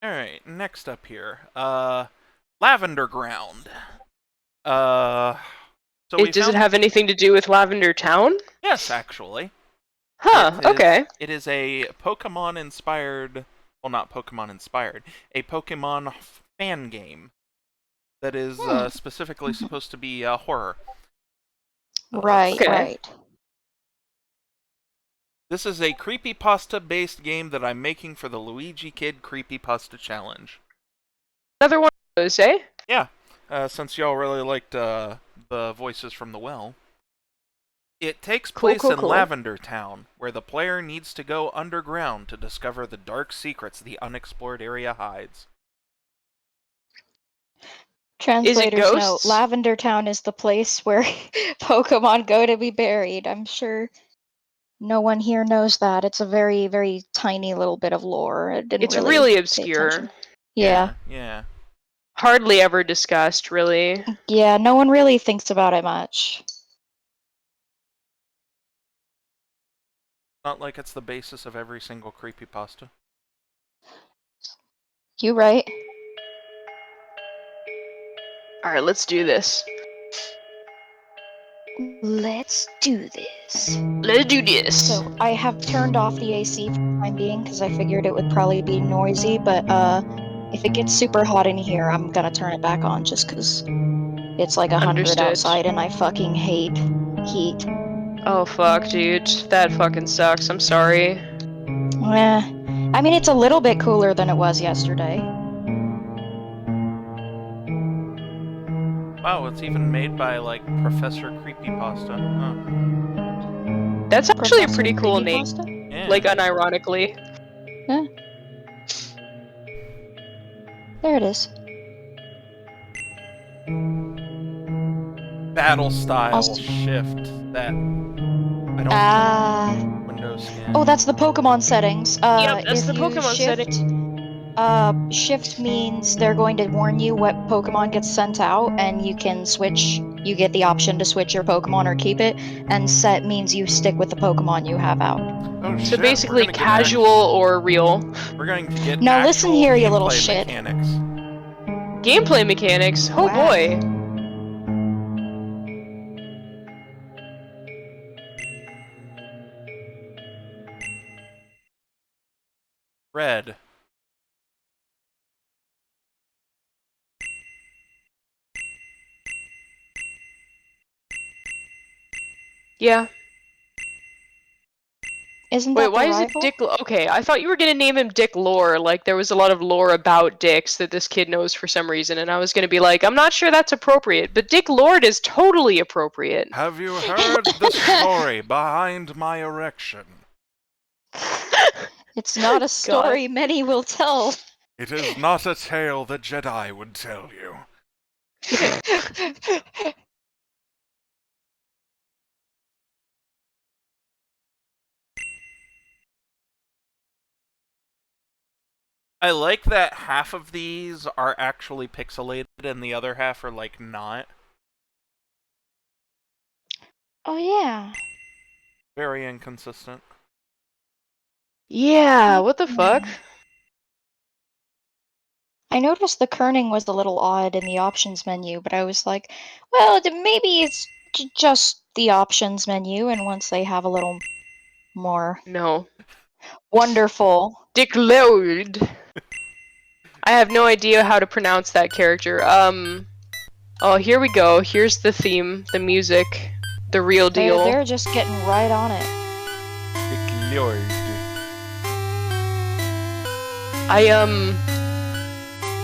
Alright, next up here. Lavender Ground. Uh, so we Does it found... have anything to do with Lavender Town? Yes, actually. Huh, okay. It is a Pokemon-inspired... Well, not Pokemon-inspired. A Pokemon fan game that is specifically supposed to be horror. Right, Okay. right. This is a creepypasta-based game that I'm making for the Luigi Kid Creepypasta Challenge. Another one of those, eh? Yeah, since y'all really liked the voices from the well. It takes place in Lavender Town, where the player needs to go underground to discover the dark secrets the unexplored area hides. Translator's note, Lavender Town is the place where Pokemon go to be buried. I'm sure no one here knows that. It's a very, very tiny little bit of lore. It's really obscure. Yeah. Yeah. Hardly ever discussed, really. Yeah, no one really thinks about it much. Not like it's the basis of every single creepypasta. You right. Alright, let's do this. Let's do this. Let's do this. So, I have turned off the AC for the time being because I figured it would probably be noisy, but if it gets super hot in here, I'm gonna turn it back on just because it's like 100 outside and I fucking hate heat. Oh fuck, dude. That fucking sucks. I'm sorry. I mean, it's a little bit cooler than it was yesterday. Wow, it's even made by, like, ProfessorCreepyPasta. Huh. That's actually a pretty cool name. Yeah. Like, unironically. Yeah. There it is. Battle style shift that I don't Windows scan. Oh, that's the Pokemon settings. Yep, that's the Pokemon settings. Shift means they're going to warn you what Pokemon gets sent out, and you can switch. You get the option to switch your Pokemon or keep it, and set means you stick with the Pokemon you have out. Oh, so basically casual or real. We're going to get now listen here, you little shit. Mechanics. Gameplay mechanics? Oh boy. Red. Yeah. Isn't that why is it Dick? Okay, I thought you were gonna name him Dick Lore. Like there was a lot of lore about dicks that this kid knows for some reason, and I was gonna be like, I'm not sure that's appropriate, but Dick Lord is totally appropriate. Have you heard the story behind my erection? It's not a story many will tell. It is not a tale the Jedi would tell you. I like that half of these are actually pixelated and the other half are, like, not. Oh, yeah. Very inconsistent. Yeah, what the fuck? I noticed the kerning was a little odd in the options menu, but I was like, well, maybe it's just the options menu, and once they have a little more... No. Wonderful. Dick Lord. I have no idea how to pronounce that character. Oh, here we go. Here's the theme, the music, the real deal. They're just getting right on it. Dick Lord.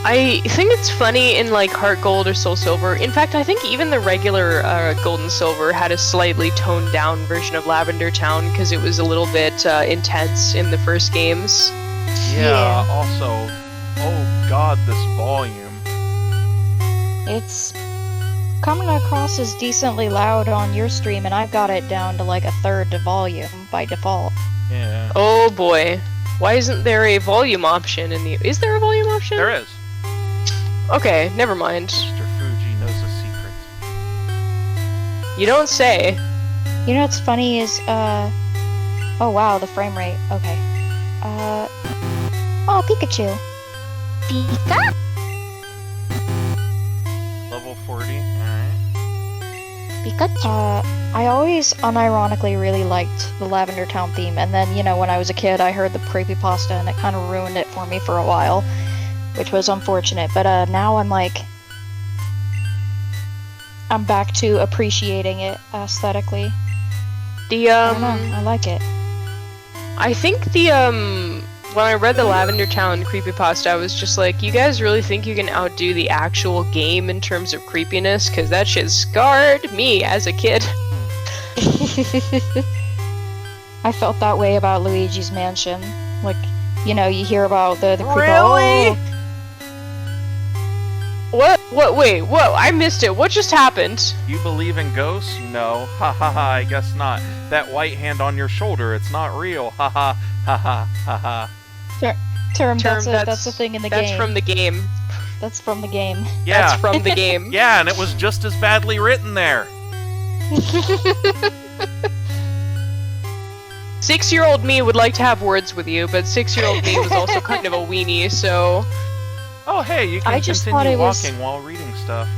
I think it's funny in like Heart Gold or Soul Silver. In fact, I think even the regular Gold and Silver had a slightly toned down version of Lavender Town because it was a little bit intense in the first games. Yeah, also, oh god, this volume. It's coming across as decently loud on your stream, and I've got it down to like a third the volume by default. Yeah. Oh boy. Why isn't there a volume option in the... Is there a volume option? There is. Okay, never mind. Mr. Fuji knows a secret. You don't say. You know what's funny is, oh wow, the frame rate. Okay. Oh, Pikachu. Pika? Level 40, alright. Pikachu. I always unironically really liked the Lavender Town theme, and then, you know, when I was a kid, I heard the Creepypasta, and it kind of ruined it for me for a while, which was unfortunate, but now I'm like, I'm back to appreciating it aesthetically. The, I don't know, I like it. I think the, when I read the Lavender Town creepypasta, I was just like, you guys really think you can outdo the actual game in terms of creepiness? Because that shit scarred me as a kid. I felt that way about Luigi's Mansion. Like, you know, you hear about the creepy. Really? Oh, What, wait, whoa, I missed it. What just happened? You believe in ghosts? No. Ha ha ha, I guess not. That white hand on your shoulder, it's not real. Ha ha ha ha ha ha. Term, that's the thing in the game. That's from the game. That's from the game. Yeah. That's from the game. Yeah, and it was just as badly written there. 6-year-old me would like to have words with you, but 6-year-old me was also kind of a weenie, so... Oh hey, you I can just thought continue it was- walking while reading stuff.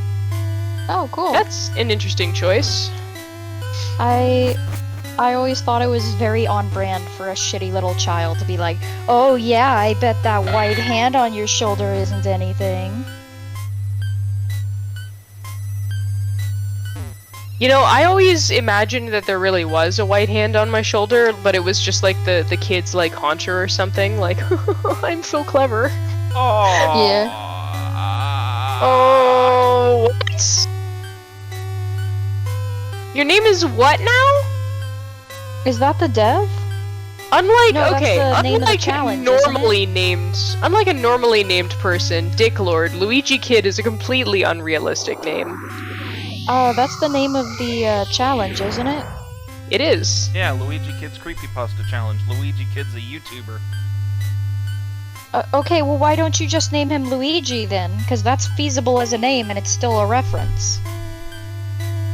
Oh, cool. That's an interesting choice. I always thought it was very on brand for a shitty little child to be like, oh yeah, I bet that white hand on your shoulder isn't anything. You know, I always imagined that there really was a white hand on my shoulder, but it was just like the kid's like hauncher or something, like, I'm so clever. Oh. Yeah. Oh, what? Your name is what now? Is that the dev? Unlike, No, that's okay, the name of the unlike challenge, isn't unlike a normally named person, Dick Lord, Luigi Kid is a completely unrealistic name. That's the name of the challenge, isn't it? It is. Yeah, Luigi Kid's Creepypasta Challenge. Luigi Kid's a YouTuber. Okay, well why don't you just name him Luigi then? Because that's feasible as a name and it's still a reference.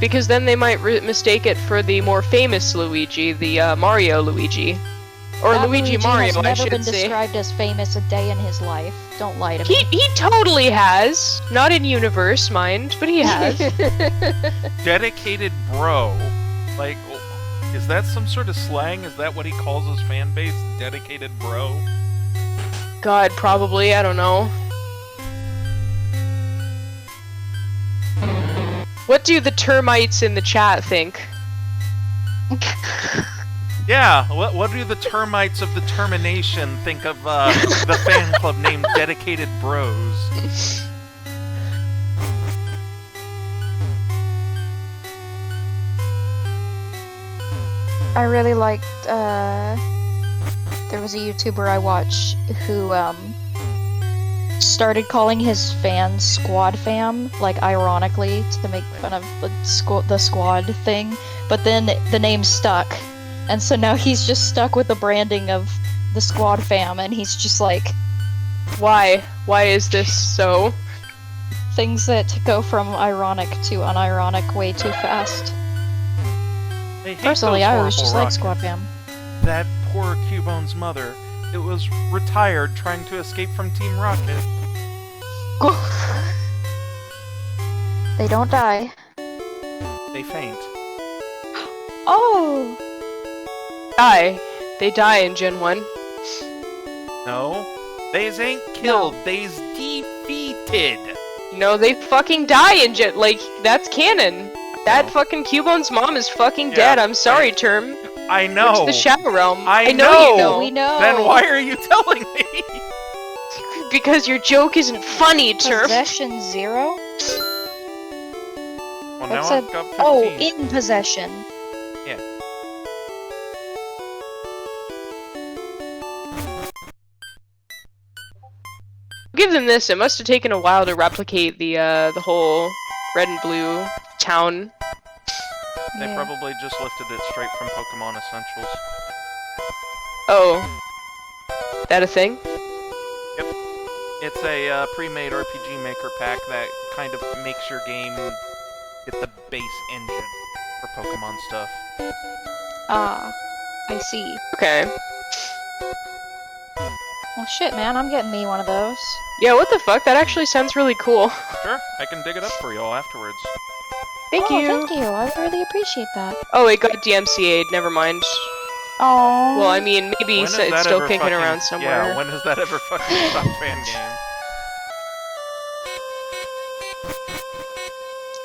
Because then they might mistake it for the more famous Luigi, the Mario Luigi. Or That Luigi Mario, has I never been should say. described as famous a day in his life. Don't lie to me. He totally has. Not in universe, mind, but he has. Dedicated bro. Like, is that some sort of slang? Is that what he calls his fan base? Dedicated bro? God, probably, I don't know. What do the termites in the chat think? Yeah, what do the termites of the termination think of the fan club named Dedicated Bros? I really liked, there was a YouTuber I watched who, started calling his fans Squad Fam, like, ironically, to make fun of the squad thing, but then the name stuck, and so now he's just stuck with the branding of the Squad Fam, and he's just like... Why? Why is this so? Things that go from ironic to unironic way too fast. Personally, I always just like Squad Fam. That poor Cubone's mother. It was retired trying to escape from Team Rocket. They don't die. They faint. Oh! Die. They die in Gen 1. No. They's ain't killed. They's defeated. No, they fucking die in Gen... Like, that's canon. That fucking Cubone's mom is fucking dead. I'm sorry, Term. I know. It's the Shadow Realm. I know you know. We know. Then why are you telling me? Because your joke isn't funny, Term. Possession 0? Well, That now said- I've got 15. Oh, in possession. Yeah. Give them this. It must have taken a while to replicate the whole red and blue town. They Yeah. probably just lifted it straight from Pokemon Essentials. Oh. That a thing? It's a pre-made RPG Maker pack that kind of makes your game get the base engine for Pokemon stuff. Ah, I see. Okay. Well, shit, man, I'm getting me one of those. Yeah, what the fuck? That actually sounds really cool. Sure, I can dig it up for you all afterwards. Thank you. Thank you. I really appreciate that. Oh, it got DMCA'd. Never mind. Oh. Well, I mean, maybe it's still kicking around somewhere. Yeah, when has that ever fucking stopped fan game?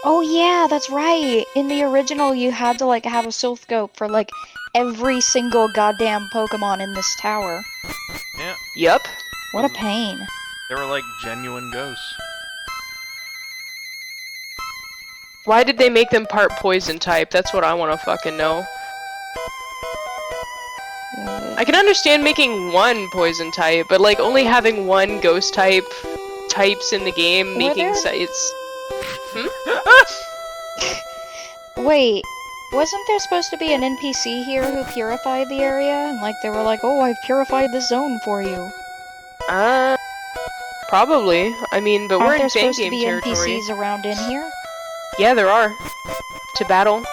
Oh yeah, that's right. In the original, you had to like have a oscilloscope for like every single goddamn Pokemon in this tower. Yeah. Yup. What a pain. They were like genuine ghosts. Why did they make them part poison type? That's what I want to fucking know. I can understand making one poison type, but like only having one ghost types in the game, making it's. Wait, wasn't there supposed to be an NPC here who purified the area? And like they were like, oh, I've purified the zone for you. Probably. I mean, but we're in fan game territory. Aren't there supposed to be NPCs around in here? Yeah, there are. To battle.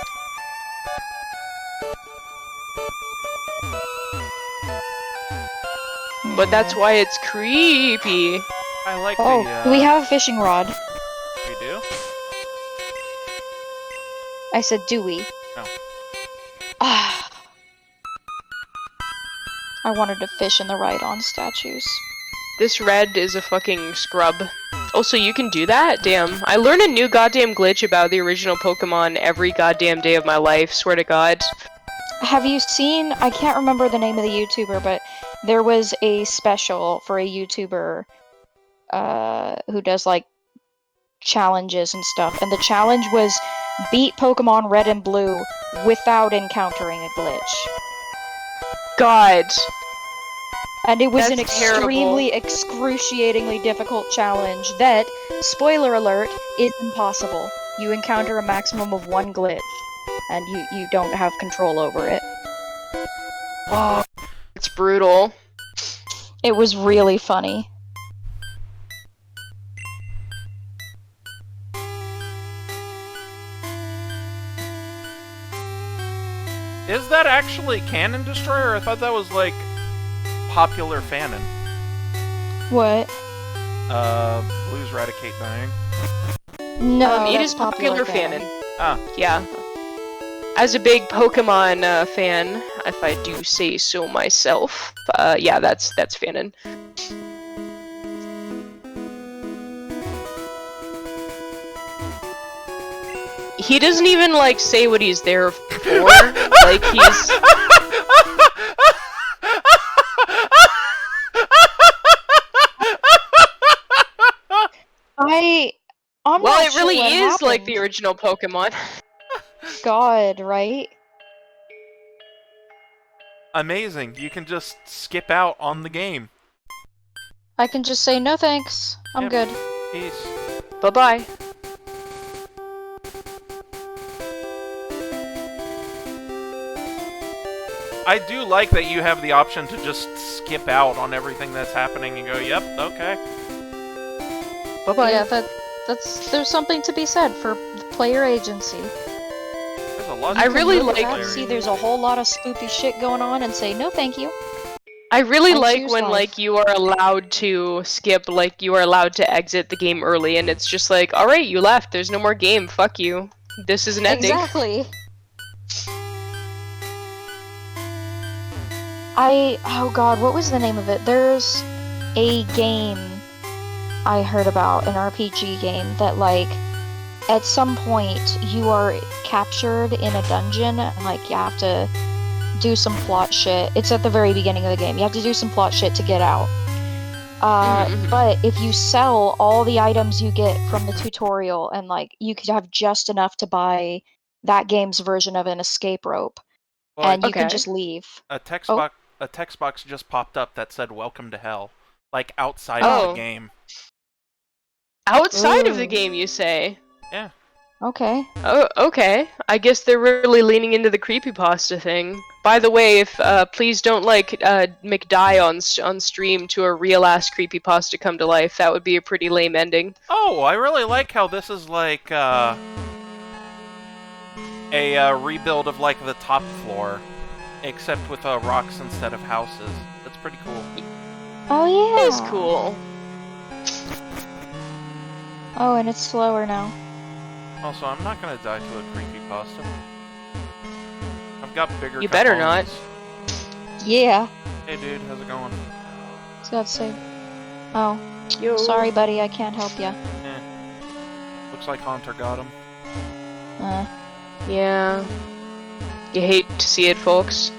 But that's why it's creepy. I like we have a fishing rod. We do? I said, do we? No. Ah. I wanted to fish in the Rhydon statues. This red is a fucking scrub. Also, you can do that? Damn. I learn a new goddamn glitch about the original Pokemon every goddamn day of my life, swear to God. Have you seen, I can't remember the name of the YouTuber, but there was a special for a YouTuber who does like challenges and stuff, and the challenge was beat Pokemon Red and Blue without encountering a glitch. God. And it was an terrible. extremely, excruciatingly difficult challenge that, spoiler alert, is impossible. You encounter a maximum of one glitch, and you don't have control over it. Oh, it's brutal. It was really funny. Is that actually Canon Destroyer? I thought that was like popular fanon. What? Blues Raticate dying. No, it is popular fanon. Ah. Yeah. As a big Pokemon fan, if I do say so myself, yeah, that's fanon. He doesn't even like say what he's there for. Like he's. Well, it really is like the original Pokemon. God, right? Amazing. You can just skip out on the game. I can just say no thanks. I'm good. Peace. Bye-bye. I do like that you have the option to just skip out on everything that's happening and go, yep, okay. Bye-bye. Yeah, there's something to be said for player agency. There's a lot. I really like. See, there's a whole lot of spoopy shit going on, and say no, thank you. I really like when like you are allowed to skip, like you are allowed to exit the game early, and it's just like, all right, you left. There's no more game. Fuck you. This is an ending. Exactly. Oh god, what was the name of it? There's a game I heard about, an RPG game, that like, at some point you are captured in a dungeon, and like you have to do some plot shit. It's at the very beginning of the game. You have to do some plot shit to get out. But if you sell all the items you get from the tutorial, and like, you could have just enough to buy that game's version of an escape rope, well, and you can just leave. A text box just popped up that said "Welcome to Hell," like outside of the game. Outside of the game, you say? Yeah. Okay. Oh, okay. I guess they're really leaning into the creepypasta thing. By the way, if please don't like McDie on stream to a real ass creepypasta come to life. That would be a pretty lame ending. Oh, I really like how this is like a rebuild of like the top floor, except with rocks instead of houses. That's pretty cool. Oh yeah. It is cool. Oh, and it's slower now. Also, I'm not gonna die to a creepypasta. I've got bigger. You better not. Yeah. Hey, dude, how's it going? It's got to say. Oh. Yo. Sorry, buddy. I can't help ya. Looks like Haunter got him. Yeah. You hate to see it, folks.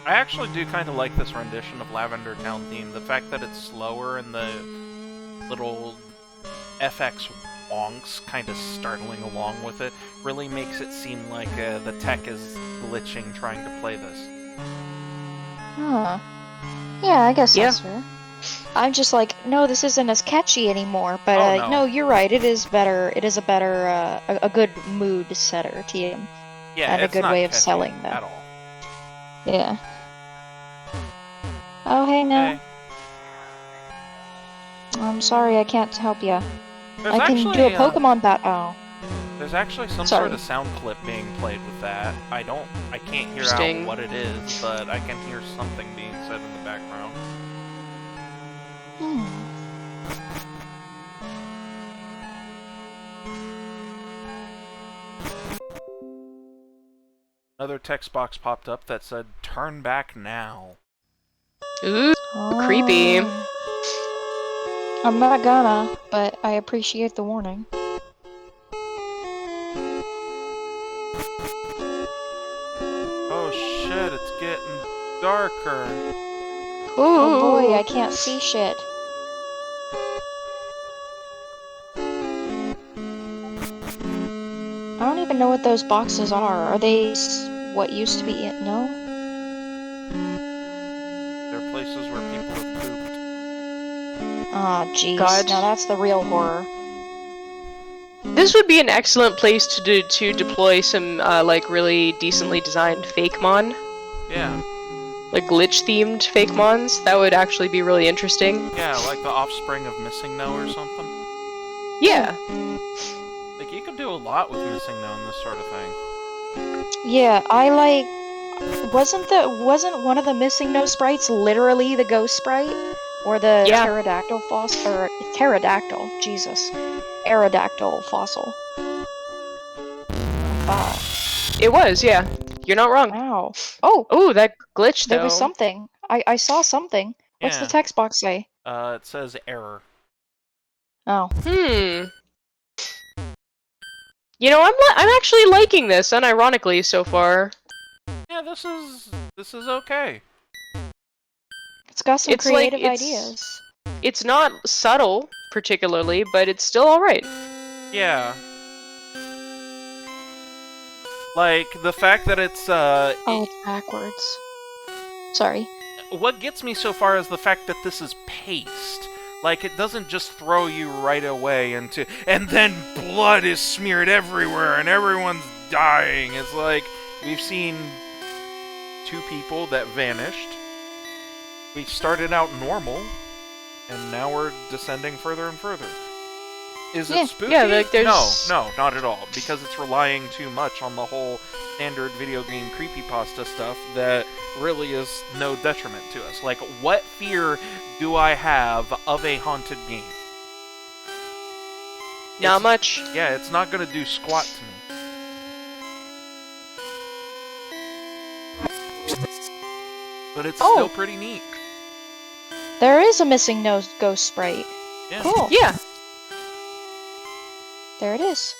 I actually do kind of like this rendition of Lavender Town theme. The fact that it's slower and the little FX wonks kind of startling along with it really makes it seem like the tech is glitching trying to play this. Huh. Yeah, I guess that's fair. I'm just like, no, this isn't as catchy anymore. But no, you're right. It is better. It is a better, a good mood setter, TM. Yeah, and a good way of selling them. At all. Yeah. Oh, hey now. Hey. I'm sorry, I can't help ya. There's I can do a Pokemon bat. Oh. There's actually some sort of sound clip being played with that. I can't hear out what it is, but I can hear something being said in the background. Another text box popped up that said, "Turn back now." Ooh, creepy. I'm not gonna, but I appreciate the warning. Oh shit, it's getting darker. Ooh. Oh boy, I can't see shit. I don't even know what those boxes are. Are they what used to be in? No? They're places where people have pooped. Ah, jeez. God. Now that's the real horror. This would be an excellent place to deploy some like really decently designed fake mon. Yeah. Like glitch-themed fake mons. That would actually be really interesting. Yeah, like the offspring of Missing No or something. Yeah. Like, you could do a lot with Missing No and this sort of thing. Yeah, I like... Wasn't one of the Missing No sprites literally the ghost sprite? Or the pterodactyl fossil? Or pterodactyl, Jesus. Aerodactyl fossil. It was, yeah. You're not wrong. Wow. Oh! Oh, that glitch, though. There was something. I saw something. What's the text box say? It says error. Oh. You know, I'm actually liking this, unironically, so far. Yeah, this is okay. It's got some creative ideas. It's not subtle, particularly, but it's still alright. Yeah. Like, the fact that it's, Oh, it's backwards. Sorry. What gets me so far is the fact that this is paced. Like, it doesn't just throw you right away into, and then blood is smeared everywhere and everyone's dying. It's like, we've seen 2 people that vanished. We started out normal, and now we're descending further and further. Is it spooky? Yeah, like there's... No, not at all, because it's relying too much on the whole standard video game creepypasta stuff that really is no detriment to us. Like, what fear do I have of a haunted game? Not much. Yeah, it's not gonna do squat to me. But it's still pretty neat. There is a Missing No ghost sprite. Yeah. Cool. Yeah. There it is.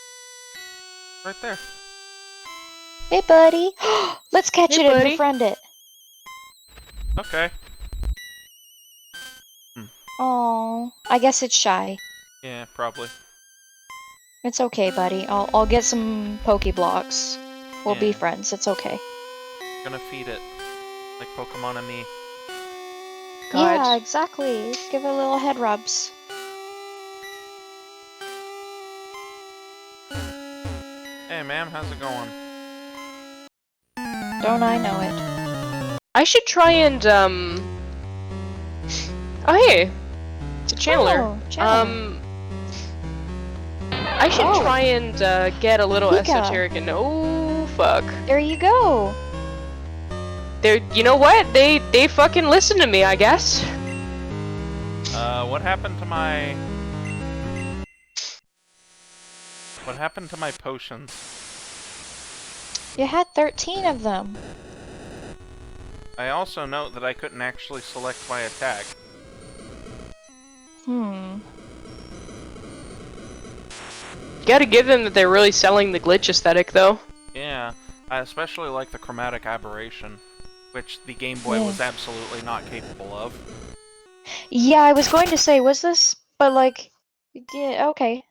Right there. Hey, buddy. Let's catch it and befriend it. Okay. Oh, I guess it's shy. Yeah, probably. It's okay, buddy. I'll get some Pokeblocks. We'll be friends. It's okay. Gonna feed it. Like Pokemon and me. God. Yeah, exactly. Give it a little head rubs. Hey, ma'am, how's it going? Don't I know it? I should try and, Oh, hey! It's a channeler. Oh, channeler. I should try and get a little Pika. esoteric and oh fuck. There you go. You know what? They fucking listen to me, I guess. What happened to my... What happened to my potions? You had 13 of them. I also note that I couldn't actually select my attack. Hmm. Gotta give them that they're really selling the glitch aesthetic, though. Yeah, I especially like the chromatic aberration, which the Game Boy was absolutely not capable of. Yeah, I was going to say, was this... But, like... Yeah, okay.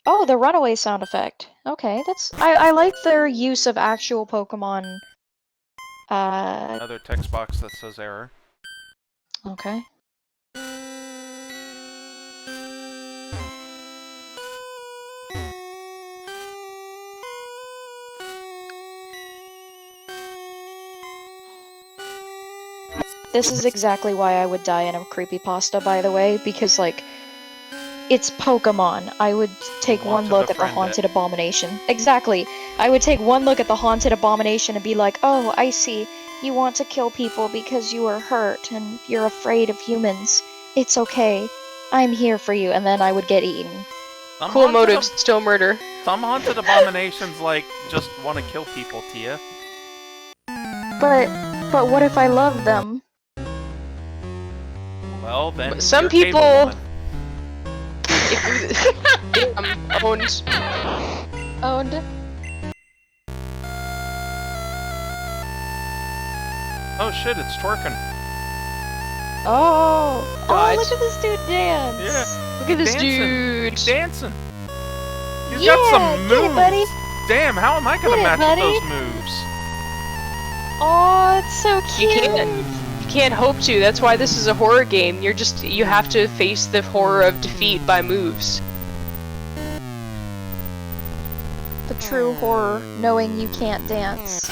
Oh, the runaway sound effect. Okay, that's... I like their use of actual Pokemon... Another text box that says error. Okay. This is exactly why I would die in a creepypasta, by the way, because, like, it's Pokemon. I would take one look at the Haunted Abomination. Exactly. I would take one look at the Haunted Abomination and be like, oh, I see. You want to kill people because you are hurt and you're afraid of humans. It's okay. I'm here for you. And then I would get eaten. Cool motives, still murder. Some Haunted Abominations, like, just want to kill people, Tia. But what if I love them? Well, then some people... Owned. Owned. Oh shit, it's twerking. Oh! God. Oh, look at this dude dance! Yeah. Look at this dude! He's dancing! He's Yeah, got some moves! get it, buddy. Damn, how am I gonna match with those moves? Oh, it's so cute! You can't hope to, that's why this is a horror game. You have to face the horror of defeat by moves. The true horror, knowing you can't dance.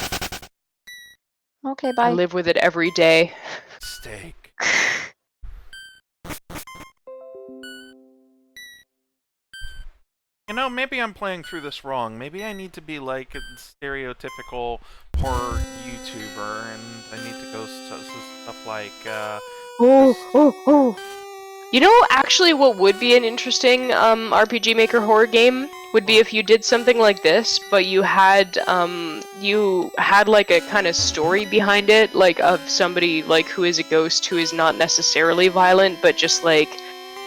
Okay, bye. I live with it every day. Steak. You know, maybe I'm playing through this wrong. Maybe I need to be like a stereotypical horror YouTuber, and I need to go stuff like, You know, actually what would be an interesting RPG Maker horror game would be if you did something like this, but you had like a kind of story behind it, like of somebody like who is a ghost who is not necessarily violent, but just like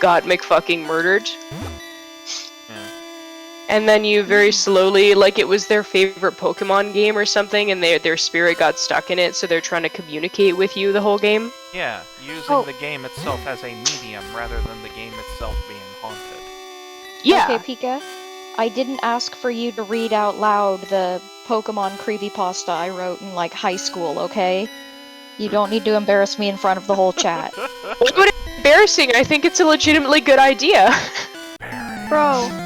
got McFucking murdered. And then you very slowly, like it was their favorite Pokemon game or something, and their spirit got stuck in it, so they're trying to communicate with you the whole game. Yeah, using the game itself as a medium rather than the game itself being haunted. Yeah. Okay, Pika. I didn't ask for you to read out loud the Pokemon creepypasta I wrote in, like, high school, okay? You don't need to embarrass me in front of the whole chat. What would it be embarrassing? I think it's a legitimately good idea. Bro.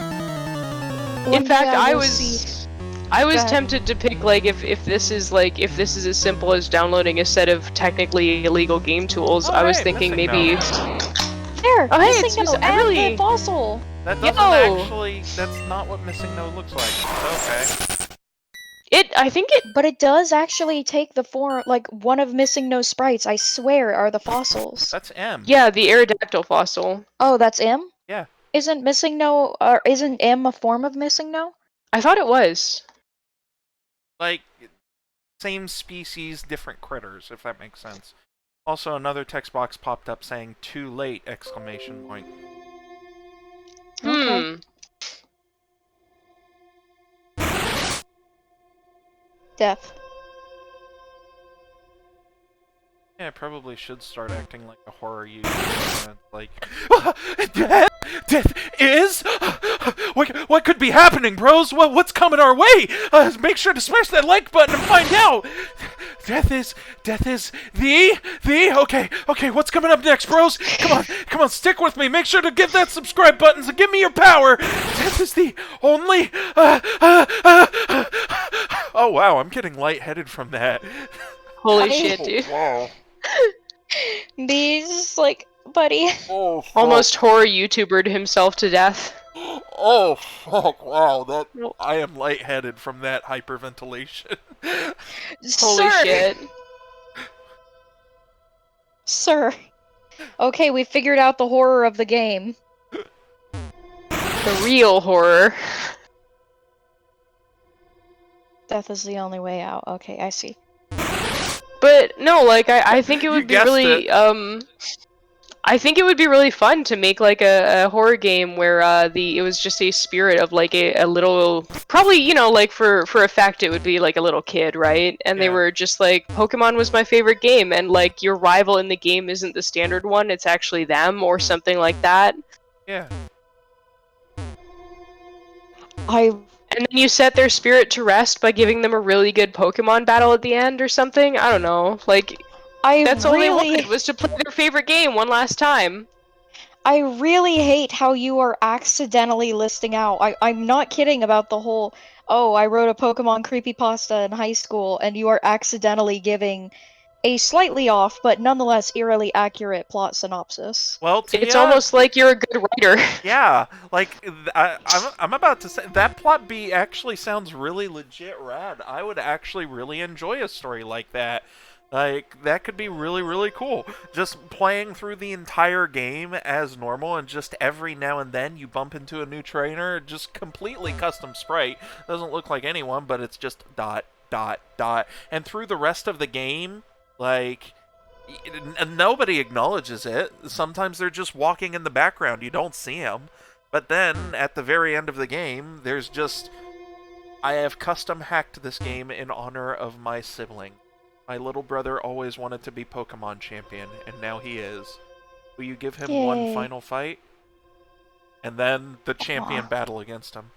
In fact, I was tempted to pick like if this is as simple as downloading a set of technically illegal game tools. I was thinking maybe there. Oh, hey, Missing Note and the fossil. That doesn't actually. That's not what Missing Note looks like. Okay. I think it. But it does actually take the form, like one of Missing Note's sprites. I swear, are the fossils. That's M. Yeah, the Aerodactyl fossil. Oh, that's M. Yeah. Isn't Missing Note, or isn't M a form of Missing Note? I thought it was. Like, same species, different critters, if that makes sense. Also, another text box popped up saying, "Too late!" exclamation point. Okay. Death. Yeah, I probably should start acting like a horror YouTuber. Like, death is? What could be happening, bros? What's coming our way? Make sure to smash that like button and find out. Death is the. Okay. What's coming up next, bros? Come on, stick with me. Make sure to give that subscribe buttons and give me your power. Death is the only. Oh wow, I'm getting lightheaded from that. Holy shit, dude. Wow. These, like, buddy. Oh, almost horror YouTubered himself to death. Oh, fuck, wow, I am lightheaded from that hyperventilation. Holy Sir! shit. Sir. Okay, we figured out the horror of the game. The real horror. Death is the only way out. Okay, I see. But no, like I think it would be guessed really I think it would be really fun to make like a horror game where it was just a spirit of like a little, probably, you know, like for a fact it would be like a little kid, right? And they were just like, Pokemon was my favorite game, and like your rival in the game isn't the standard one, it's actually them or something like that. Yeah. And then you set their spirit to rest by giving them a really good Pokemon battle at the end or something. I don't know. Like, that's all they wanted, was to play their favorite game one last time. I really hate how you are accidentally listing out. I'm not kidding about the whole, oh, I wrote a Pokemon creepypasta in high school, and you are accidentally giving a slightly off, but nonetheless eerily accurate plot synopsis. Well, it's almost like you're a good writer. Yeah, like, I'm about to say, that plot B actually sounds really legit rad. I would actually really enjoy a story like that. Like, that could be really, really cool. Just playing through the entire game as normal, and just every now and then you bump into a new trainer, just completely custom sprite. Doesn't look like anyone, but it's just ... And through the rest of the game, like, nobody acknowledges it. Sometimes they're just walking in the background. You don't see them. But then, at the very end of the game, there's just... I have custom hacked this game in honor of my sibling. My little brother always wanted to be Pokemon champion, and now he is. Will you give him one final fight? And then the champion battle against him.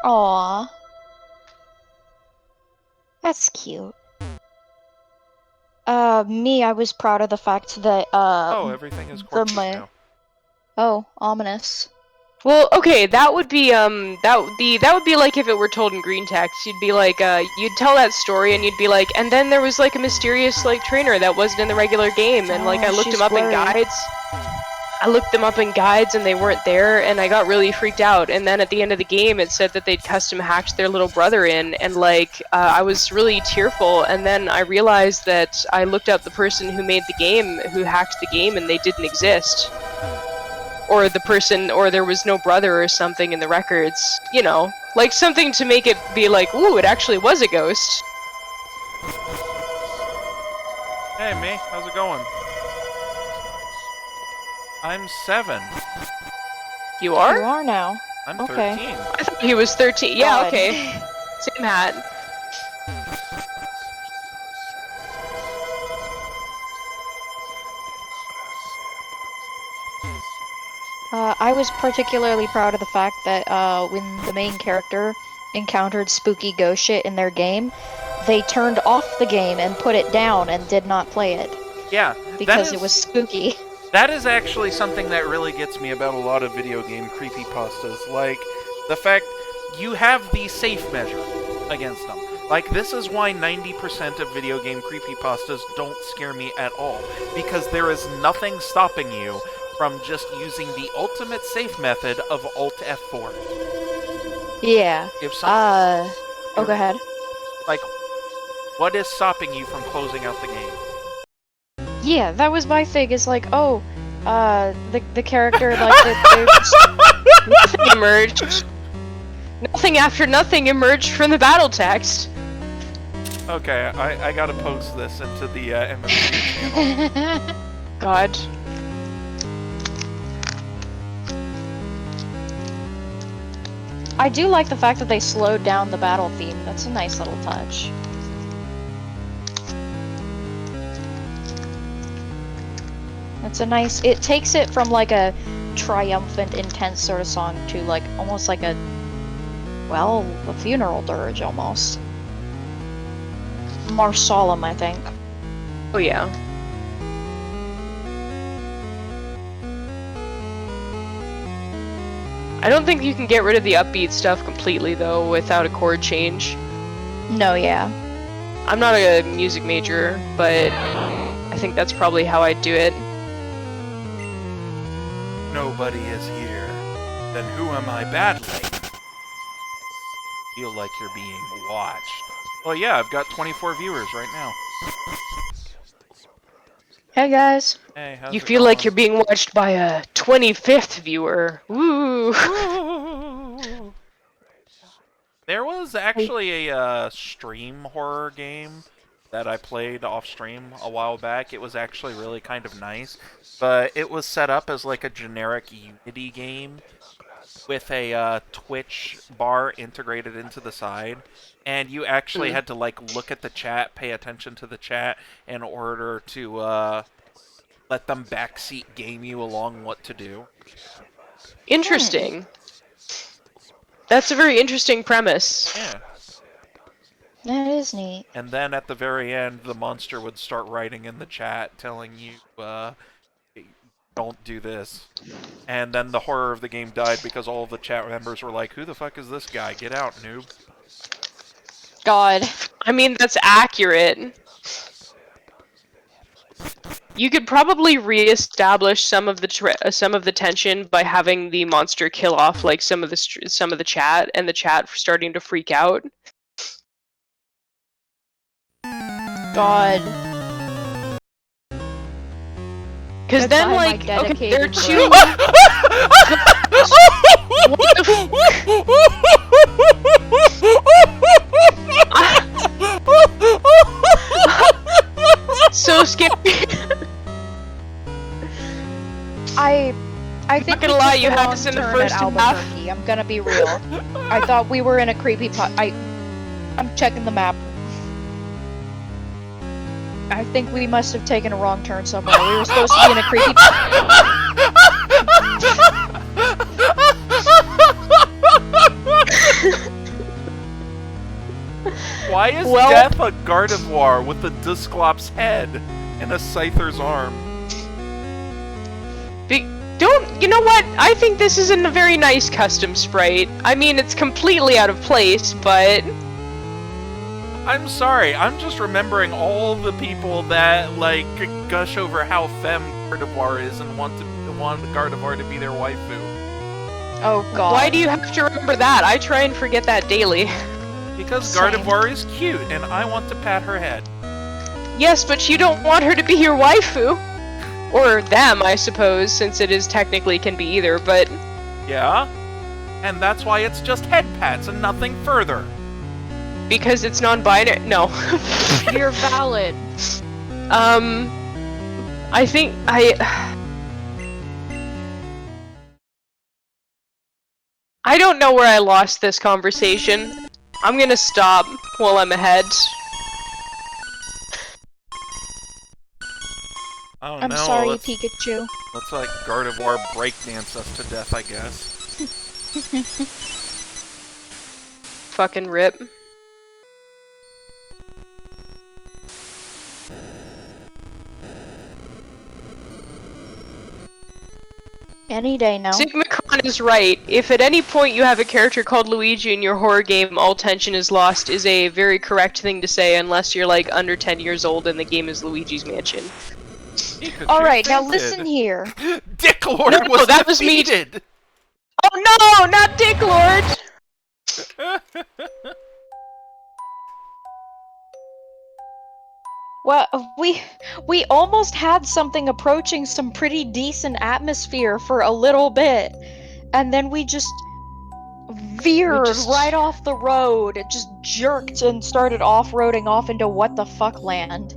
Aww. That's cute. Me, I was proud of the fact that, oh, everything is gorgeous now. Oh, ominous. Well, okay, that would be that would be like if it were told in green text. You'd be like, you'd tell that story, and you'd be like, and then there was like a mysterious like trainer that wasn't in the regular game, and like I looked him up in guides. I looked them up in guides, and they weren't there, and I got really freaked out. And then at the end of the game, it said that they'd custom hacked their little brother in, and like I was really tearful. And then I realized that I looked up the person who made the game, who hacked the game, and they didn't exist. Or the person, or there was no brother or something in the records. You know, like something to make it be like, ooh, it actually was a ghost. Hey, me, how's it going? I'm 7. You are? You are now. I'm okay. 13. I thought he was 13. Yeah, God. okay. Same hat. I was particularly proud of the fact that when the main character encountered spooky ghost shit in their game, they turned off the game and put it down and did not play it. Yeah, because it was spooky. That is actually something that really gets me about a lot of video game creepypastas. Like, the fact you have the safe measure against them. Like, this is why 90% of video game creepypastas don't scare me at all. Because there is nothing stopping you from just using the ultimate safe method of Alt F4. Yeah. Go ahead. Like, what is stopping you from closing out the game? Yeah, that was my thing. It's like, oh, the character, like, nothing emerged. Nothing after nothing emerged from the battle text. Okay, I gotta post this into the MMC channel. God. I do like the fact that they slowed down the battle theme. That's a nice little touch. It's a nice... It takes it from, like, a triumphant, intense sort of song to, like, almost like a... well, a funeral dirge, almost. More solemn, I think. Oh, yeah. I don't think you can get rid of the upbeat stuff completely, though, without a chord change. No, yeah. I'm not a music major, but I think that's probably how I'd do it. Nobody is here. Then who am I battling? Feel like you're being watched. Well, yeah, I've got 24 viewers right now. Hey guys. Hey, how's You it feel going? like you're being watched by a 25th viewer. Woo! There was actually a stream horror game that I played off stream a while back. It was actually really kind of nice, but it was set up as like a generic Unity game with a Twitch bar integrated into the side, and you actually had to like look at the chat, pay attention to the chat in order to let them backseat game you along what to do. Interesting. That's a very interesting premise. Yeah. That is neat. And then at the very end, the monster would start writing in the chat telling you, don't do this. And then the horror of the game died because all of the chat members were like, who the fuck is this guy? Get out, noob. God. I mean, that's accurate. You could probably re-establish some of the tension by having the monster kill off like some of the chat, and the chat starting to freak out. God. Because then, like, okay, they're two. What the so scary. I think not gonna lie, you had us in the first half. I'm gonna be real. I thought we were in a creepy I'm checking the map. I think we must have taken a wrong turn somewhere. We were supposed to be in a creepy Why is Death a Gardevoir with a Dusclops head and a Scyther's arm? You know what? I think this isn't a very nice custom sprite. I mean, it's completely out of place, but... I'm sorry, I'm just remembering all the people that, like, gush over how femme Gardevoir is and want Gardevoir to be their waifu. Oh god. Why do you have to remember that? I try and forget that daily. Because Same. Gardevoir is cute, and I want to pat her head. Yes, but you don't want her to be your waifu. Or them, I suppose, since it is technically can be either, but... Yeah? And that's why it's just head pats and nothing further. Because it's non-binary? No. You're valid. I think I don't know where I lost this conversation. I'm gonna stop while I'm ahead. Oh, I'm no, sorry, let's, Pikachu. Let's like Gardevoir breakdance us to death, I guess. Fucking rip. Any day now. Sigmacron is right. If at any point you have a character called Luigi in your horror game, all tension is lost is a very correct thing to say unless you're like under 10 years old and the game is Luigi's Mansion. Alright, now listen here. Dick Lord was that was me. defeated! Oh no, not Dick Lord! Well, we almost had something approaching some pretty decent atmosphere for a little bit, and then we just veered right off the road. It just jerked and started off-roading off into what the fuck land.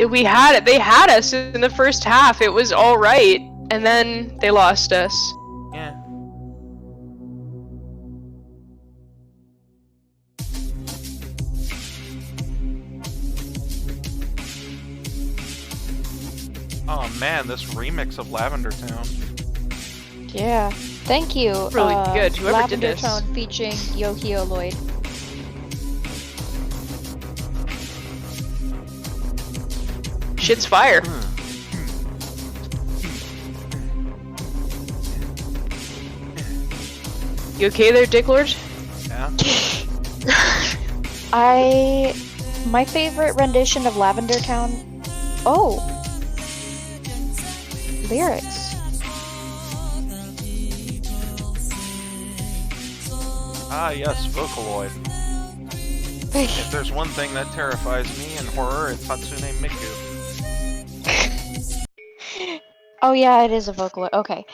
We had it. They had us in the first half. It was all right, and then they lost us. Yeah. Oh man, this remix of Lavender Town. Yeah. Thank you. Really good. Whoever Lavender did this. Town featuring Yohio Lloyd. Shit's fire. You okay there, Dick Lord? Yeah. My favorite rendition of Lavender Town. Oh. Lyrics. Ah, yes, Vocaloid. If there's one thing that terrifies me in horror, it's Hatsune Miku. Oh yeah, it is a Vocaloid. Okay.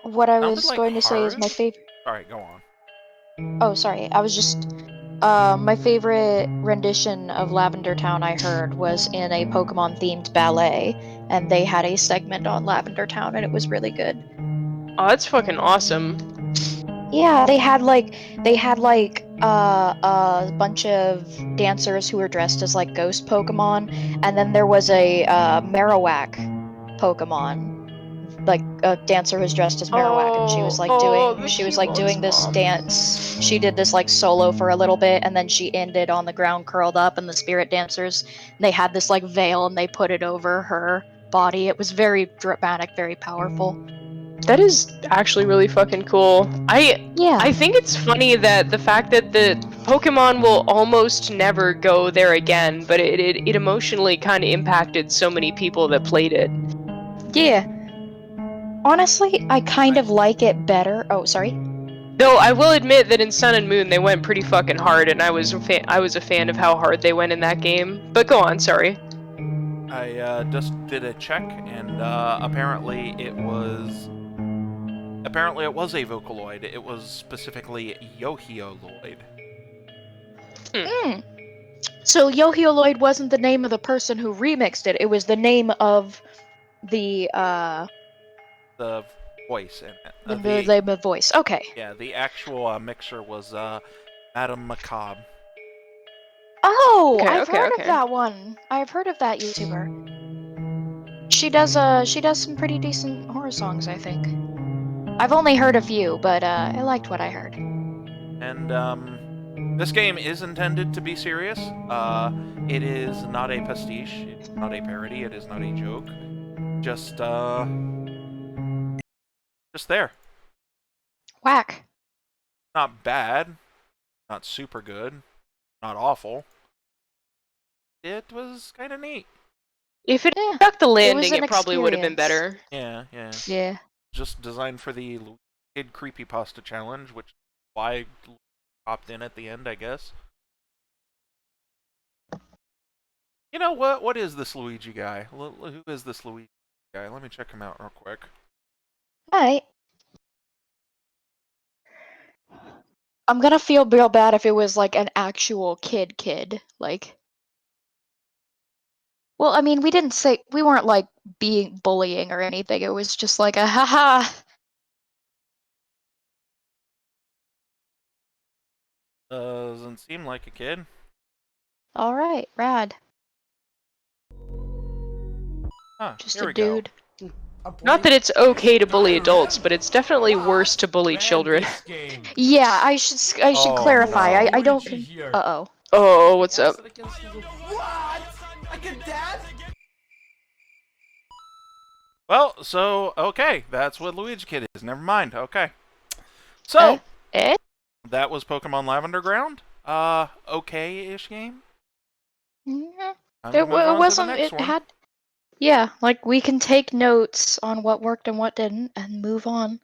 What I was Like going to say is my favorite. Alright, go on. Oh, sorry. I was just. My favorite rendition of Lavender Town I heard was in a Pokemon themed ballet, and they had a segment on Lavender Town, and it was really good. Oh, that's fucking awesome. Yeah, they had a bunch of dancers who were dressed as like ghost Pokemon, and then there was a Marowak Pokemon, like a dancer who's dressed as Marowak, and she was like doing this dance. She did this like solo for a little bit, and then she ended on the ground curled up, and the spirit dancers, they had this like veil and they put it over her body. It was very dramatic, very powerful. That is actually really fucking cool. I Yeah. think it's funny that the fact that the Pokemon will almost never go there again, but it emotionally kind of impacted so many people that played it. Yeah. Honestly, I kind of like it better. Oh, sorry. Though I will admit that in Sun and Moon they went pretty fucking hard, and I was a fan of how hard they went in that game. But go on, sorry. I just did a check, and apparently it was a Vocaloid. It was specifically Yohioloid. So Yohioloid wasn't the name of the person who remixed it. It was the name of the voice in it. the voice. Okay. Yeah, the actual mixer was Madame Macabre. Oh, Okay, I've heard okay. of that one. I've heard of that YouTuber. She does some pretty decent horror songs, I think. I've only heard a few, but I liked what I heard. And this game is intended to be serious. It is not a pastiche. It's not a parody. It is not a joke. Just there. Whack. Not bad. Not super good. Not awful. It was kind of neat. If it stuck the landing, it probably would have been better. Yeah. Yeah. Just designed for the Kid Creepypasta challenge, which is why I popped in at the end, I guess. You know what? What is this Luigi guy? Who is this Luigi guy? Let me check him out real quick. Alright. I'm gonna feel real bad if it was like an actual kid. Like. Well, I mean, we weren't like being bullying or anything. It was just like a haha. Doesn't seem like a kid. All right, rad. Huh, Just here a we dude. Go. Not that it's okay to bully adults, but it's definitely worse to bully children. Yeah, I should clarify. No. I don't. Uh-oh. Oh, what's up? What? Like a dad? Well, so okay, that's what Luigi Kid is. Never mind. Okay. So that was Pokemon Lavender Ground. Okay-ish game. Yeah. It wasn't. It had. Yeah, like we can take notes on what worked and what didn't, and move on.